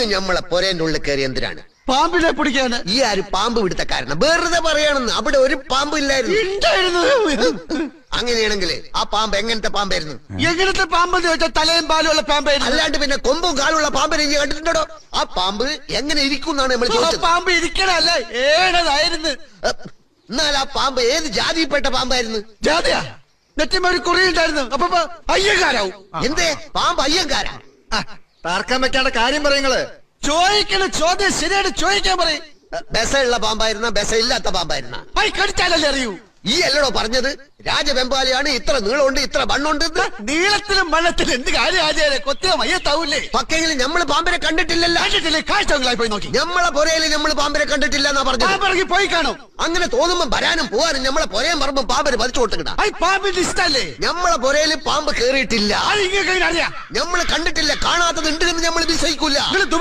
ഇനിയും ഞമ്മളെ പൊരേന്റെ ഉള്ളിൽ കയറി എന്തിനാണ്? പാമ്പിനെ പിടിക്കാന്. ഈ ആര് പാമ്പ് പിടുത്തക്കാരന്? വെറുതെ പറയാണെന്ന്. അവിടെ ഒരു പാമ്പ് ഇല്ലായിരുന്നു. അങ്ങനെയാണെങ്കിൽ ആ പാമ്പ് എങ്ങനത്തെ പാമ്പായിരുന്നു? എങ്ങനത്തെ പാമ്പെന്ന് ചോദിച്ചാൽ തലയും പാലുള്ള പാമ്പായിരുന്നു. അല്ലാണ്ട് പിന്നെ കൊമ്പും കാലുള്ള പാമ്പിനെ നീ കണ്ടിട്ടുണ്ടോ? ആ പാമ്പ് എങ്ങനെ ഇരിക്കും എന്നാണ് നമ്മൾ ചോദിച്ചത്. പാമ്പ് ഇരിക്കണല്ലേ, ഏഴതായിരുന്നു. എന്നാൽ ആ പാമ്പ് ഏത് ജാതിയിൽപ്പെട്ട പാമ്പായിരുന്നു? ജാതിയാ? നെറ്റിമൊരു കുറിയുണ്ടായിരുന്നു. അപ്പൊ അയ്യങ്കാരാവും. എന്തേ പാമ്പ് അയ്യങ്കാരാ? തർക്കം വെക്കാണ്ട കാര്യം പറയുങ്ങള്. ചോദിക്കണ ചോദ്യം ശരിയായിട്ട് ചോദിക്കാൻ പറയും. ബെസയുള്ള പാമ്പായിരുന്ന ബെസ ഇല്ലാത്ത പാമ്പായിരുന്ന? കടിച്ചാലല്ലേ അറിയൂ. ഈ അല്ലടോ പറഞ്ഞത് രാജവെമ്പാലയാണ്, ഇത്ര നീളമുണ്ട് ഇത്ര വണ്ണുണ്ട്. നീളത്തിലും വണ്ണത്തിലും എന്ത് കാര്യം ആചാര്യ? കൊത്തിയ മയ്യത്താവൂലേ? പക്കെങ്കിലും നമ്മള് പാമ്പിനെ കണ്ടിട്ടില്ലല്ലോ. കണ്ടിട്ടില്ലേ? കാഴ്ചകളായി പോയി നോക്കി. നമ്മളെ പൊരയില് നമ്മള് പാമ്പിനെ കണ്ടിട്ടില്ല എന്നാ പറഞ്ഞത്. പോയി കാണും. അങ്ങനെ തോന്നുമ്പോ വരാനും പോവാനും നമ്മളെ പൊരയും പറമ്പും പാമ്പിന് പതിച്ചു കൊടുക്കണ്ട. പാമ്പിന്റെ ഇഷ്ടല്ലേ? നമ്മളെ പൊരയില് പാമ്പ് കേറിയിട്ടില്ല. അറിയാം. നമ്മള് കണ്ടിട്ടില്ല. കാണാത്തത് ഉണ്ട് എന്ന് നമ്മൾ വിശ്വസിക്കൂല.